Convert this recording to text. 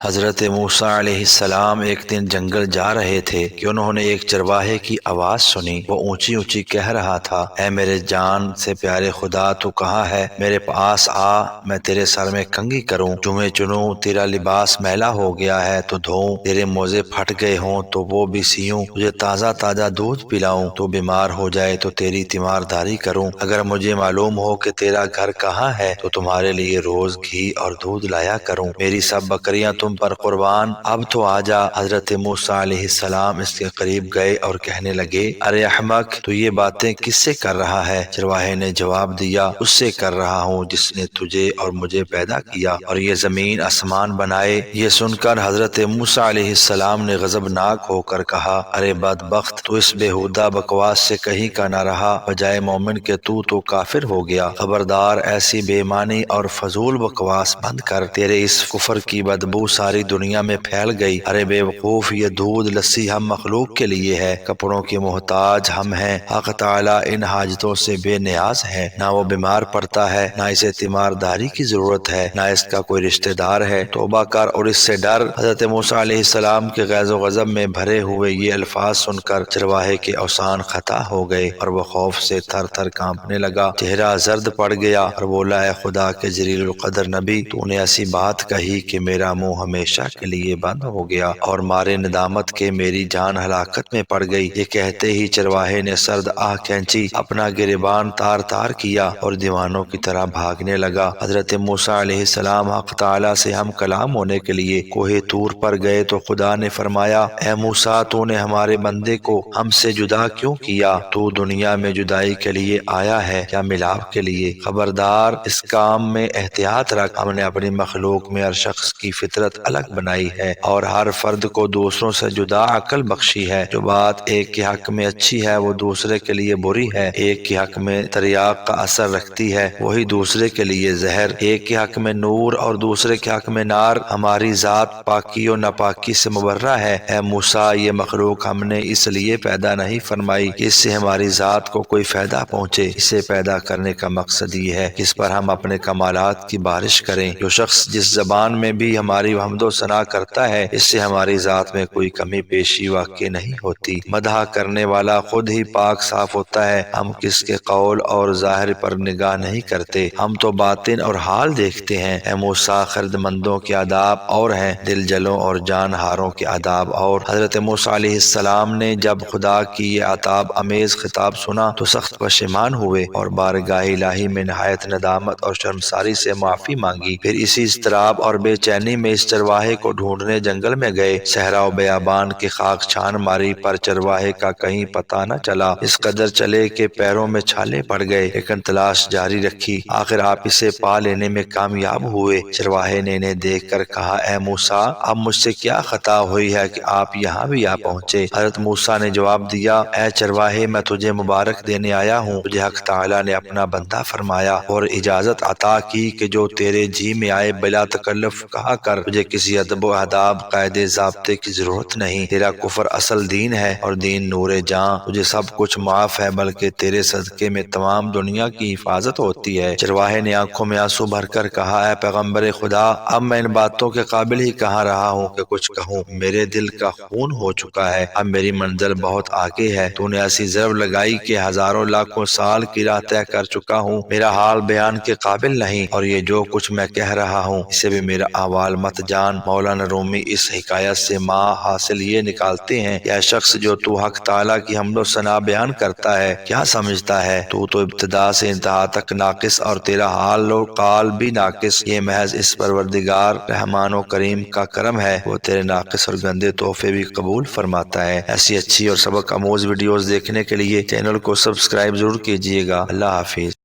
حضرت موسیٰ علیہ السلام ایک دن جنگل جا رہے تھے کہ انہوں نے ایک چرواہے کی آواز سنی۔ وہ اونچی اونچی کہہ رہا تھا، اے میرے جان سے پیارے خدا، تو کہاں ہے؟ میرے پاس آ، میں تیرے سر میں کنگھی کروں، جویں چنوں، تیرا لباس میلا ہو گیا ہے تو دھوؤں، تیرے موزے پھٹ گئے ہوں تو وہ بھی سیوں، تجھے تازہ تازہ دودھ پلاؤں، تو بیمار ہو جائے تو تیری تیمارداری کروں، اگر مجھے معلوم ہو کہ تیرا گھر کہاں ہے تو تمہارے لیے روز گھی اور دودھ لایا کروں، میری سب بکریاں تم پر قربان، اب تو آجا۔ حضرت موسیٰ علیہ السلام اس کے قریب گئے اور کہنے لگے، ارے احمق، تو یہ باتیں کس سے کر رہا ہے؟ چرواہے نے جواب دیا، اس سے کر رہا ہوں جس نے تجھے اور مجھے پیدا کیا اور یہ زمین آسمان بنائے۔ یہ سن کر حضرت موسیٰ علیہ السلام نے غضبناک ہو کر کہا، ارے بدبخت، تو اس بےہودہ بکواس سے کہیں کا نہ رہا، بجائے مومن کے تو کافر ہو گیا۔ خبردار، ایسی بے معنی اور فضول بکواس بند کر، تیرے اس کفر کی بدبو ساری دنیا میں پھیل گئی۔ ارے بے وقوف، یہ دودھ لسی ہم مخلوق کے لیے ہے، کپڑوں کے محتاج ہم ہیں، حق تعالیٰ ان حاجتوں سے بے نیاز ہے، نہ وہ بیمار پڑتا ہے، نہ اسے تیمارداری کی ضرورت ہے، نہ اس کا کوئی رشتہ دار ہے، توبہ کر اور اس سے ڈر۔ حضرت موسیٰ علیہ السلام کے غیظ و غضب میں بھرے ہوئے یہ الفاظ سن کر چرواہے کے اوسان خطا ہو گئے اور وہ خوف سے تھر تھر کانپنے لگا، چہرہ زرد پڑ گیا اور بولا، اے خدا کے جلیل القدر نبی، تو نے ایسی بات کہی کہ میرا منہ ہمیشہ کے لیے بند ہو گیا اور مارے ندامت کے میری جان ہلاکت میں پڑ گئی۔ یہ کہتے ہی چرواہے نے سرد آہ کھینچی، اپنا گریبان تار تار کیا اور دیوانوں کی طرح بھاگنے لگا۔ حضرت موسیٰ علیہ السلام حق تعالیٰ سے ہم کلام ہونے کے لیے کوہ طور پر گئے تو خدا نے فرمایا، اے موسیٰ، تو نے ہمارے بندے کو ہم سے جدا کیوں کیا؟ تو دنیا میں جدائی کے لیے آیا ہے یا ملاپ کے لیے؟ خبردار، اس کام میں احتیاط رکھ، ہم نے اپنی مخلوق میں ہر شخص کی فطرت الگ بنائی ہے اور ہر فرد کو دوسروں سے جدا عقل بخشی ہے، جو بات ایک کے حق میں اچھی ہے وہ دوسرے کے لیے بری ہے، ایک کے حق میں تریاق کا اثر رکھتی ہے وہی دوسرے کے لیے زہر، ایک کے حق میں نور اور دوسرے کے حق میں نار، ہماری ذات پاکی و ناپاکی سے مبرہ ہے۔ اے موسیٰ، یہ مخلوق ہم نے اس لیے پیدا نہیں فرمائی کہ اس سے ہماری ذات کو کوئی فائدہ پہنچے، اسے پیدا کرنے کا مقصد یہ ہے کہ اس پر ہم اپنے کمالات کی بارش کریں۔ جو شخص جس زبان میں بھی ہماری حمد و ثنا کرتا ہے، اس سے ہماری ذات میں کوئی کمی پیشی واقع نہیں ہوتی۔ مدح کرنے والا خود ہی پاک صاف ہوتا ہے، ہم کس کے قول اور ظاہر پر نگاہ نہیں کرتے، ہم تو باطن اور حال دیکھتے ہیں۔ اے موسیٰ، خرد مندوں کے آداب اور ہیں، دل جلوں اور جان ہاروں کے آداب اور۔ حضرت موسیٰ علیہ السلام نے جب خدا کی یہ عتاب امیز خطاب سنا تو سخت پشیمان ہوئے اور بارگاہ الہی میں نہایت ندامت اور شرمساری سے معافی مانگی۔ پھر اسی اضطراب اور بے چینی میں اس چرواہے کو ڈھونڈنے جنگل میں گئے، صحرا و بیابان کی خاک چھان ماری پر چرواہے کا کہیں پتہ نہ چلا، اس قدر چلے کہ پیروں میں چھالے پڑ گئے، لیکن تلاش جاری رکھی، آخر آپ اسے پا لینے میں کامیاب ہوئے۔ چرواہے نے انہیں دیکھ کر کہا، اے موسیٰ، اب مجھ سے کیا خطا ہوئی ہے کہ آپ یہاں بھی آ پہنچے؟ حضرت موسیٰ نے جواب دیا، اے چرواہے، میں تجھے مبارک دینے آیا ہوں، تجھے حق تعالیٰ نے اپنا بندہ فرمایا اور اجازت عطا کی کہ جو تیرے جی میں آئے بلا تکلف کہا کر، تجھے کسی ادب و آداب، قاعدے ضابطے کی ضرورت نہیں، تیرا کفر اصل دین ہے اور دین نور جاں، تجھے سب کچھ معاف ہے، بلکہ تیرے صدقے میں تمام دنیا کی حفاظت ہوتی ہے۔ چرواہے نے آنکھوں میں آنسو بھر کر کہا، اے پیغمبر خدا، اب میں ان باتوں کے قابل ہی کہاں رہا ہوں کہ کچھ کہوں، میرے دل کا خون ہو چکا ہے، اب میری منزل بہت آگے ہے، تو نے ایسی ضرب لگائی کہ ہزاروں لاکھوں سال کی راہ طے کر چکا ہوں، میرا حال بیان کے قابل نہیں، اور یہ جو کچھ میں کہہ رہا ہوں اسے بھی میرا احوال مت جان۔ مولانا رومی اس حکایت سے حاصل یہ نکالتے ہیں کہ اے شخص، جو تو حق تعالیٰ کی حمد و ثنا بیان کرتا ہے، کیا سمجھتا ہے؟ تو ابتدا سے انتہا تک ناقص اور تیرا حال و قال بھی ناقص، یہ محض اس پروردگار رحمان و کریم کا کرم ہے، وہ تیرے ناقص اور گندے تحفے بھی قبول فرماتا ہے۔ ایسی اچھی اور سبق آموز ویڈیوز دیکھنے کے لیے چینل کو سبسکرائب ضرور کیجیے گا۔ اللہ حافظ۔